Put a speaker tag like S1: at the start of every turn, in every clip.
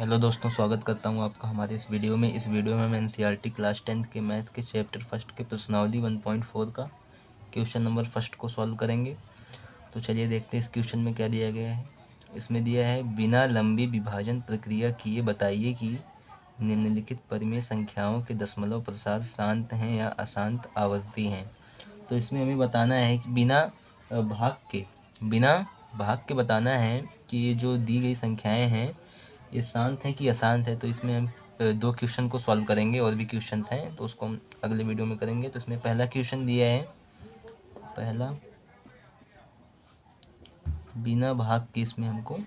S1: Hello दोस्तों, स्वागत करता हूं आपका हमारे इस वीडियो में। हम एनसीईआरटी क्लास 10th के मैथ के चैप्टर फर्स्ट के प्रश्नावली 1.4 का क्वेश्चन नंबर फर्स्ट को सॉल्व करेंगे। तो चलिए देखते हैं इस क्वेश्चन में क्या दिया गया है। इसमें दिया है, बिना लंबी विभाजन प्रक्रिया किए बताइए कि निम्नलिखित परिमेय संख्याओं के दशमलव प्रसार शांत हैं या अशांत आवर्ती हैं। तो इसमें हमें बताना है कि बिना भाग के बताना है कि ये जो दी गई संख्याएं हैं ये शांत है कि अशांत है। तो इसमें हम दो क्वेश्चन को सॉल्व करेंगे, और भी क्वेश्चंस हैं तो उसको हम अगले वीडियो में करेंगे। तो इसमें पहला क्वेश्चन दिया है, पहला बिना भाग के इसमें हमको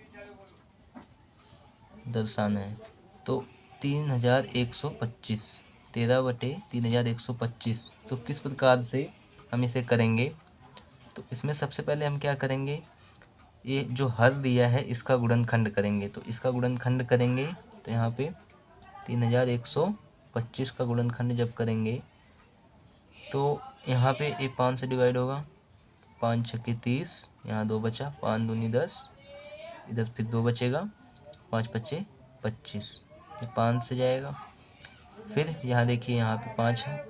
S1: दर्शाना है। तो 3125 13/3125, तो किस प्रकार से हम इसे करेंगे। तो इसमें सबसे पहले हम क्या करेंगे, ये जो हर दिया है इसका गुणनखंड करेंगे। तो इसका गुणनखंड करेंगे तो यहाँ पे 3125 का गुणनखंड जब करेंगे तो यहाँ पे ये 5 से डिवाइड होगा, 5 छक्के 30, यहाँ 2 बचा, 5 दूनी 10, इधर फिर 2 बचेगा, 5 पच्चे 25, ये 5 से जाएगा। फिर यहाँ देखिए यहाँ पे 5 है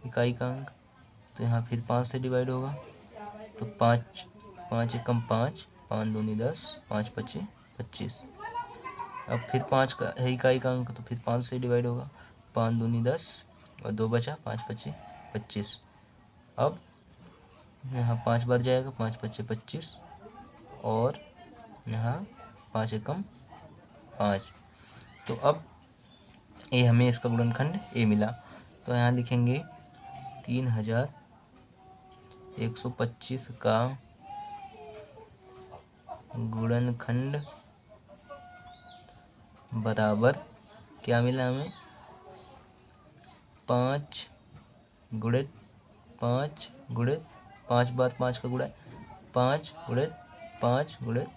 S1: इकाई का अंक, तो यहाँ फिर 5 से डिवाइड होगा, तो 5 5 एकम 5, 5 दूनी 10, 5 पच्चे 25। अब फिर 5 का है इकाई का अंक, तो फिर 5 से डिवाइड होगा, 5 दूनी 10 और 2 बचा, 5 पच्चे 25। अब यहाँ 5 बार जाएगा, 5 पच्चे 25, और यहाँ 5 एकम 5। तो अब ये हमें इसका गुणनखंड ए मिला। तो यहाँ लिखेंगे 3125 का गुणनखंड बराबर क्या मिला हमें, 5 गुणित 5 गुणित 5 बार 5 का गुणा, 5 गुणित 5 गुणित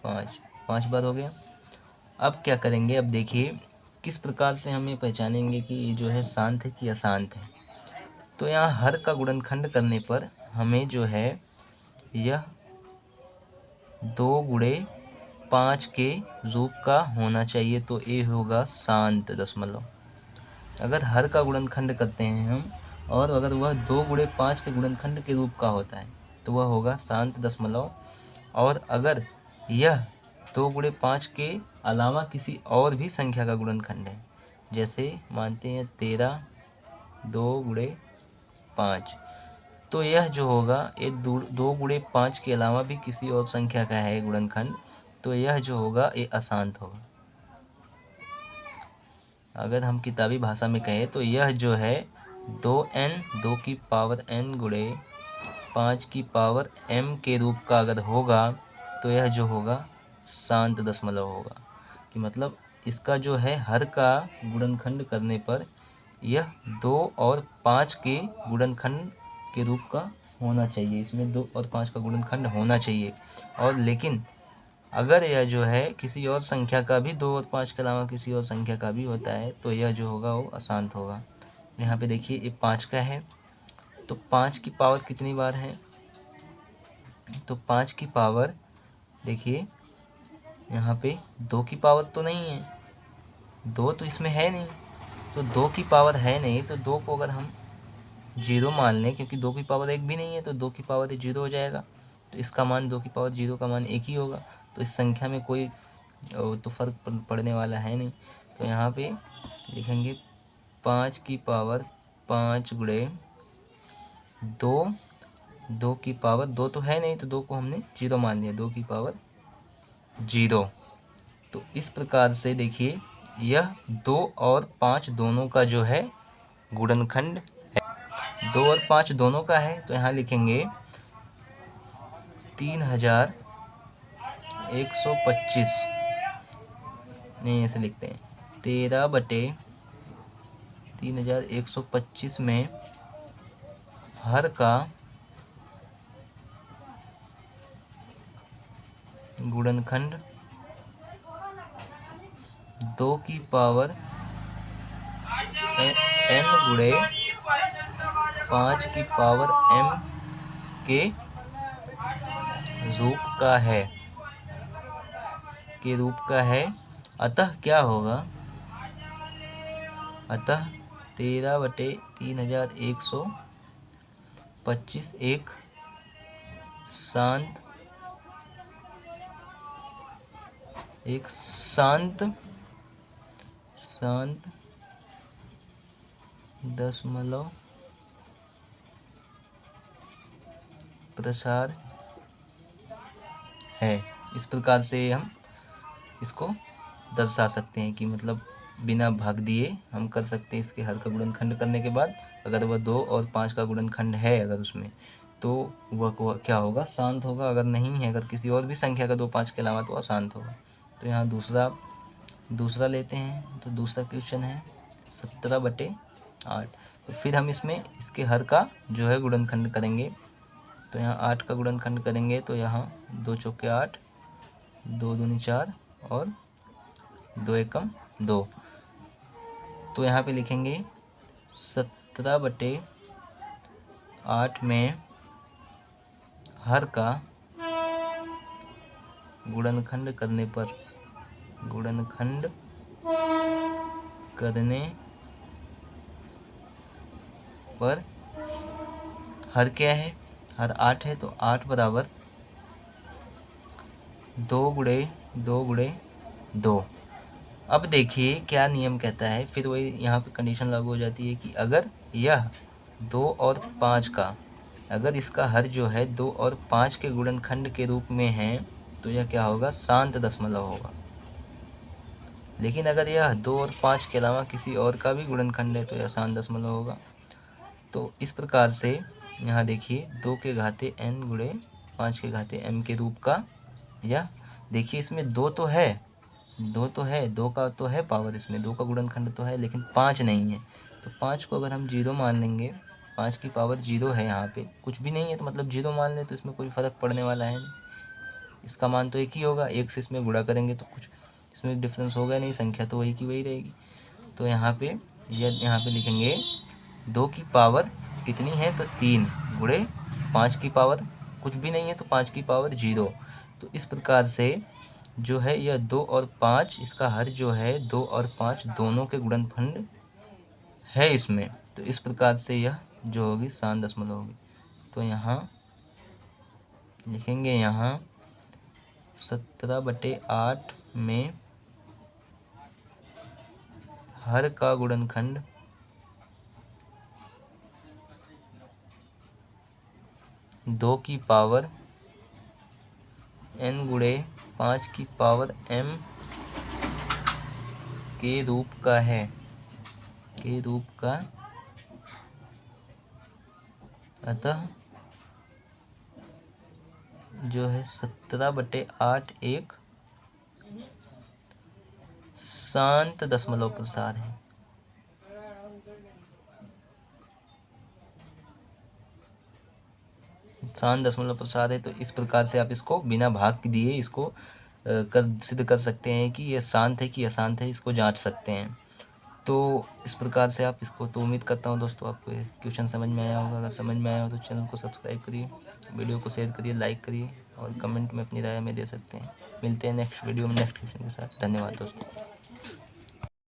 S1: 5, 5 बार हो गया। अब क्या करेंगे, अब देखिए किस प्रकार से हम ये पहचानेंगे कि ये जो है शांत है कि अशांत है। तो यहाँ हर का गुणनखंड करने पर हमें जो है यह 2 गुणे 5 के रूप का होना चाहिए, तो ये होगा शांत दशमलव। अगर हर का गुणनखंड करते हैं हम, और अगर वह 2 गुणे 5 के गुणनखंड के रूप का होता है तो वह होगा शांत दशमलव। और अगर यह 2 गुणे 5 के अलावा किसी और भी संख्या का गुणनखंड है, जैसे मानते हैं 13 2 गुणे 5, तो यह जो होगा ये 2 गुणे 5 के अलावा भी किसी और संख्या का है गुणनखंड, तो यह जो होगा ये अशांत होगा। अगर हम किताबी भाषा में कहें तो यह जो है 2n 2 की पावर n गुणे 5 की पावर m के रूप का अगर होगा तो यह जो होगा शांत दशमलव होगा। कि मतलब इसका जो है हर का गुणनखंड करने पर यह 2 और 5 के गुणनखंड के रूप का होना चाहिए, इसमें 2 और 5 का गुणनखंड होना चाहिए। और लेकिन अगर यह जो है किसी और संख्या का भी 2 और 5 के अलावा किसी और संख्या का भी होता है तो यह जो होगा वो अशांत होगा। यहाँ पे देखिए ये 5 का है, तो 5 की पावर कितनी बार है, तो 5 की पावर देखिए यहाँ पे 2 की पावर तो नहीं है, 2 तो इसमें है नहीं, तो 2 की पावर है नहीं, तो 2 को अगर हम 0 मान लें, क्योंकि 2 की पावर 1 भी नहीं है तो 2 की पावर 0 हो जाएगा, तो इसका मान 2 की पावर 0 का मान 1 ही होगा। तो इस संख्या में कोई तो फर्क पड़ने वाला है नहीं। तो यहाँ पे लिखेंगे 5 की पावर 5 गुणे 2, 2 की पावर 2 तो है नहीं, तो 2 को हमने 0 मान लिया, 2 की पावर 0। तो इस प्रकार से देखिए यह 2 और 5 दोनों का जो है गुणनखंड है, 2 और 5 दोनों का है। तो यहाँ लिखेंगे 3125, नहीं ऐसे लिखते हैं 13/3125 में हर का गुणनखंड 2 की पावर n गुणे 5 की पावर m के रूप का है, अतः क्या होगा, अतः 13/3125 एक शांत दशमलव प्रसार है। इस प्रकार से हम इसको दर्शा सकते हैं कि मतलब बिना भाग दिए हम कर सकते हैं इसके हर का गुणनखंड करने के बाद। अगर वह 2 और 5 का गुणनखंड है अगर उसमें, तो वह क्या होगा, शांत होगा। अगर नहीं है, अगर किसी और भी संख्या का 2 5 के अलावा, तो अशांत होगा। तो यहाँ दूसरा लेते हैं। तो दूसरा क्वेश्चन है 17/8। तो फिर हम इसमें इसके हर का जो है गुणनखंड करेंगे। तो यहाँ 8 का गुणनखंड करेंगे तो यहाँ 2 चौके 8, 2 दूनी 4 और 2 एकम 2। तो यहाँ पे लिखेंगे 17/8 में हर का गुणनखंड करने पर हर क्या है, हर 8 है। तो 8 बराबर 2 गुणे 2। अब देखिए क्या नियम कहता है, फिर वही यहाँ पे कंडीशन लागू हो जाती है कि अगर यह 2 और 5 का, अगर इसका हर जो है 2 और 5 के गुणनखंड के रूप में है, तो यह क्या होगा, शांत दशमलव होगा। लेकिन अगर यह 2 और 5 के अलावा किसी और का भी गुणनखंड है, तो यह शांत दशमलव होगा। तो इस प्रकार से यहाँ देखिए 2 के घाते n गुणे 5 के घाते m के रूप का, यह देखिए इसमें 2 तो है, 2 का तो है पावर, इसमें 2 का गुणनखंड तो है, लेकिन 5 नहीं है। तो 5 को अगर हम 0 मान लेंगे, 5 की पावर 0 है, यहाँ पे कुछ भी नहीं है, तो मतलब 0 मान लें तो इसमें कोई फ़र्क पड़ने वाला है नहीं। इसका मान तो एक ही होगा, एक से इसमें गुणा करेंगे तो कुछ इसमें डिफरेंस होगा नहीं, संख्या तो वही की वही रहेगी। तो यहाँ पे लिखेंगे 2 की पावर कितनी है, तो 3 गुणे 5 की पावर कुछ भी नहीं है, तो 5 की पावर 0। तो इस प्रकार से जो है यह 2 और 5, इसका हर जो है 2 और 5 दोनों के गुणनखंड है इसमें। तो इस प्रकार से यह जो होगी शांत दशमलव होगी। तो यहाँ लिखेंगे, यहाँ 17/8 में हर का गुणनखंड 2 की पावर n गुणे 5 की पावर m के रूप का अतः जो है 17/8 एक शांत दशमलव प्रसार है। शांत दशमलव प्रसार है। तो इस प्रकार से आप इसको बिना भाग दिए इसको सिद्ध कर सकते हैं कि यह शांत है कि अशांत है, इसको जांच सकते हैं। तो इस प्रकार से आप इसको, तो उम्मीद करता हूँ दोस्तों आपको क्वेश्चन समझ में आया होगा। अगर समझ में आया हो तो चैनल को सब्सक्राइब करिए, वीडियो को शेयर करिए, लाइक करिए और कमेंट में अपनी राय में दे सकते हैं। मिलते हैं नेक्स्ट वीडियो में नेक्स्ट क्वेश्चन के साथ। धन्यवाद दोस्तों।